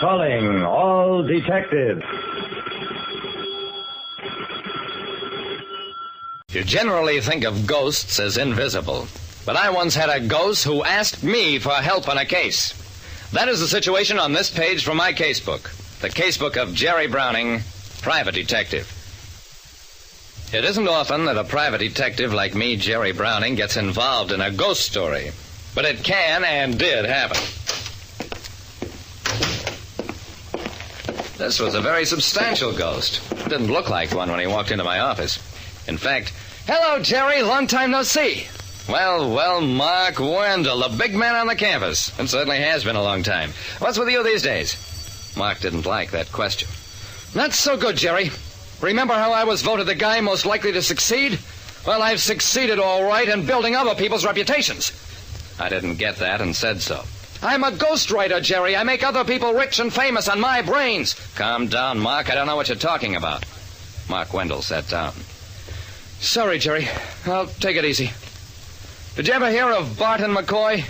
Calling all detectives. You generally think of ghosts as invisible, but I once had a ghost who asked me for help on a case. That is the situation on this page from my casebook, the casebook of Jerry Browning, private detective. It isn't often that a private detective like me, Jerry Browning, gets involved in a ghost story, but it can and did happen. This was a very substantial ghost. Didn't look like one when he walked into my office. In fact, hello, Jerry, long time no see. Well, Mark Wendell, the big man on the campus. It certainly has been a long time. What's with you these days? Mark didn't like that question. Not so good, Jerry. Remember how I was voted the guy most likely to succeed? Well, I've succeeded all right in building other people's reputations. I didn't get that and said so. I'm a ghostwriter, Jerry. I make other people rich and famous on my brains. Calm down, Mark. I don't know what you're talking about. Mark Wendell sat down. Sorry, Jerry. I'll take it easy. Did you ever hear of Barton McCoy?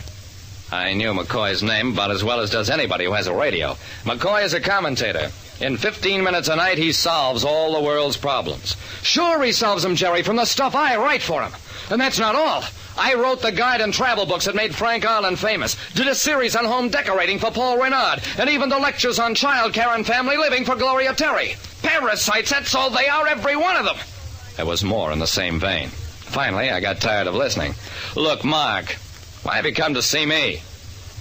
I knew McCoy's name about as well as does anybody who has a radio. McCoy is a commentator. In 15 minutes a night, he solves all the world's problems. Sure he solves them, Jerry, from the stuff I write for him. And that's not all. I wrote the guide and travel books that made Frank Arlen famous, did a series on home decorating for Paul Renard, and even the lectures on child care and family living for Gloria Terry. Parasites, that's all they are, every one of them. There was more in the same vein. Finally, I got tired of listening. Look, Mark, why have you come to see me?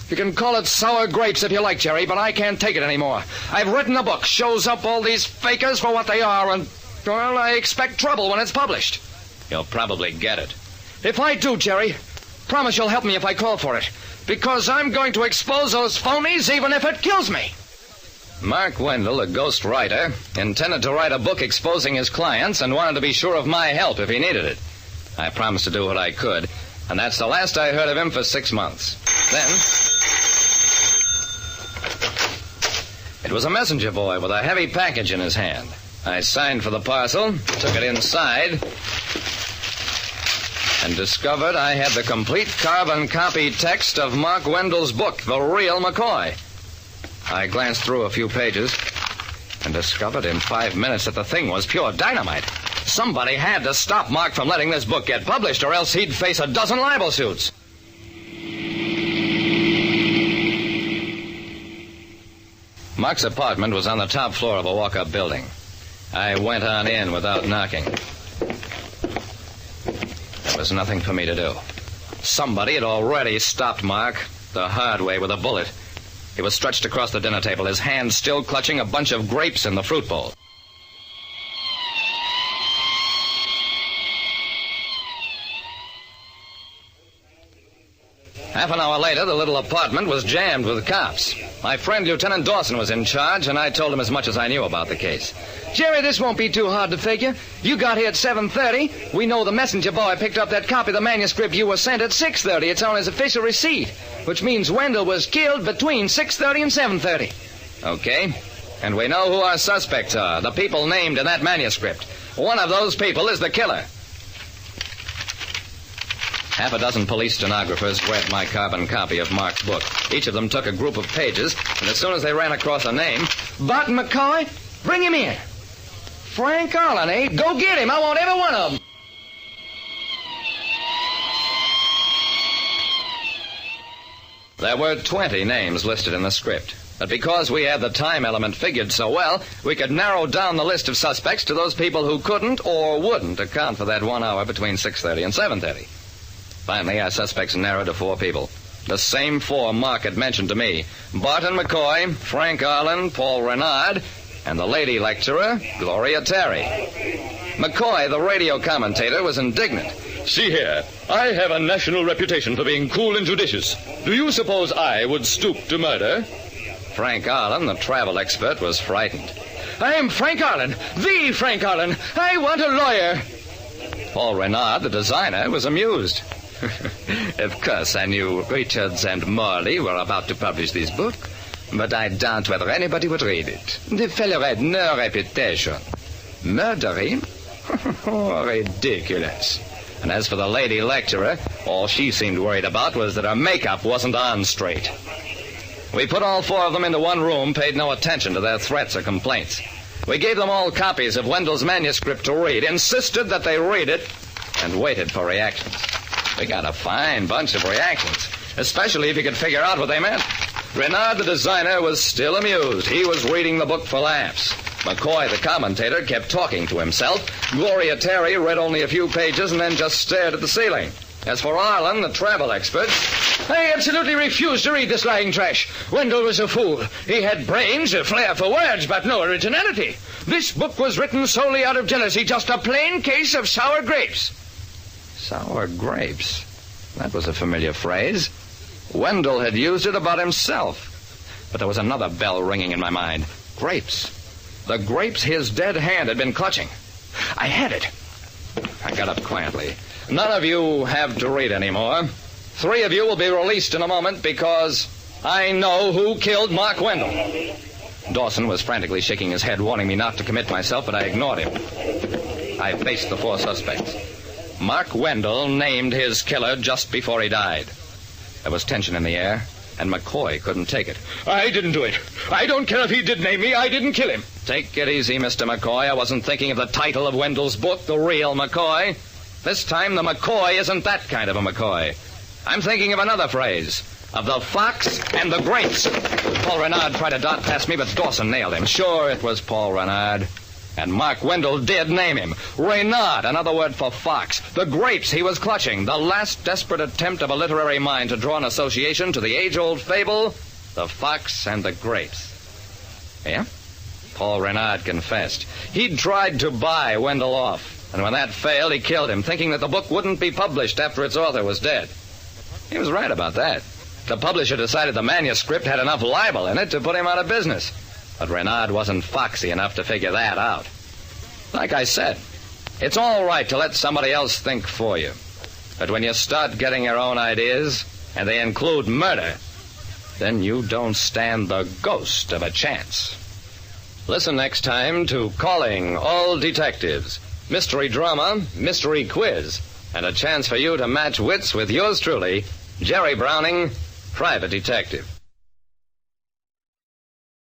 You can call it sour grapes if you like, Jerry, but I can't take it anymore. I've written a book, shows up all these fakers for what they are, and, well, I expect trouble when it's published. You'll probably get it. If I do, Jerry, promise you'll help me if I call for it, because I'm going to expose those phonies even if it kills me. Mark Wendell, a ghost writer, intended to write a book exposing his clients and wanted to be sure of my help if he needed it. I promised to do what I could, and that's the last I heard of him for 6 months. Then, it was a messenger boy with a heavy package in his hand. I signed for the parcel, took it inside, and discovered I had the complete carbon copy text of Mark Wendell's book, The Real McCoy. I glanced through a few pages and discovered in 5 minutes that the thing was pure dynamite. Somebody had to stop Mark from letting this book get published, or else he'd face a dozen libel suits. Mark's apartment was on the top floor of a walk-up building. I went on in without knocking. There was nothing for me to do. Somebody had already stopped Mark, the hard way, with a bullet. He was stretched across the dinner table, his hand still clutching a bunch of grapes in the fruit bowl. Half an hour later, the little apartment was jammed with cops. My friend Lieutenant Dawson was in charge, and I told him as much as I knew about the case. Jerry, this won't be too hard to figure. You got here at 7:30. We know the messenger boy picked up that copy of the manuscript you were sent at 6:30. It's on his official receipt, which means Wendell was killed between 6:30 and 7:30. Okay. And we know who our suspects are, the people named in that manuscript. One of those people is the killer. Half a dozen police stenographers read my carbon copy of Mark's book. Each of them took a group of pages, and as soon as they ran across a name... Barton McCoy? Bring him in. Frank Arlen, eh? Go get him. I want every one of them. There were 20 names listed in the script. But because we had the time element figured so well, we could narrow down the list of suspects to those people who couldn't or wouldn't account for that 1 hour between 6:30 and 7:30. Finally, our suspects narrowed to 4 people. The same 4 Mark had mentioned to me. Barton McCoy, Frank Arlen, Paul Renard, and the lady lecturer, Gloria Terry. McCoy, the radio commentator, was indignant. See here, I have a national reputation for being cool and judicious. Do you suppose I would stoop to murder? Frank Arlen, the travel expert, was frightened. I am Frank Arlen, the Frank Arlen. I want a lawyer. Paul Renard, the designer, was amused. Of course, I knew Richards and Morley were about to publish this book, but I doubt whether anybody would read it. The fellow had no reputation. Murder him? Ridiculous. And as for the lady lecturer, all she seemed worried about was that her makeup wasn't on straight. We put all four of them into one room, paid no attention to their threats or complaints. We gave them all copies of Wendell's manuscript to read, insisted that they read it, and waited for reactions. We got a fine bunch of reactions, especially if you could figure out what they meant. Renard, the designer, was still amused. He was reading the book for laughs. McCoy, the commentator, kept talking to himself. Gloria Terry read only a few pages and then just stared at the ceiling. As for Arlen, the travel expert, I absolutely refuse to read this lying trash. Wendell was a fool. He had brains, a flair for words, but no originality. This book was written solely out of jealousy, just a plain case of sour grapes. Sour grapes? That was a familiar phrase. Wendell had used it about himself. But there was another bell ringing in my mind. Grapes. The grapes his dead hand had been clutching. I had it. I got up quietly. None of you have to read anymore. 3 of you will be released in a moment because I know who killed Mark Wendell. Dawson was frantically shaking his head, warning me not to commit myself, but I ignored him. I faced the 4 suspects. Mark Wendell named his killer just before he died. There was tension in the air, and McCoy couldn't take it. I didn't do it. I don't care if he did name me. I didn't kill him. Take it easy, Mr. McCoy. I wasn't thinking of the title of Wendell's book, The Real McCoy. This time, the McCoy isn't that kind of a McCoy. I'm thinking of another phrase, of the fox and the grapes. Paul Renard tried to dart past me, but Dawson nailed him. Sure, it was Paul Renard. And Mark Wendell did name him. Renard, another word for fox. The grapes he was clutching. The last desperate attempt of a literary mind to draw an association to the age-old fable, the fox and the grapes. Yeah? Paul Renard confessed. He'd tried to buy Wendell off. And when that failed, he killed him, thinking that the book wouldn't be published after its author was dead. He was right about that. The publisher decided the manuscript had enough libel in it to put him out of business. But Renard wasn't foxy enough to figure that out. Like I said, it's all right to let somebody else think for you. But when you start getting your own ideas, and they include murder, then you don't stand the ghost of a chance. Listen next time to Calling All Detectives. Mystery drama, mystery quiz, and a chance for you to match wits with yours truly, Jerry Browning, Private Detective.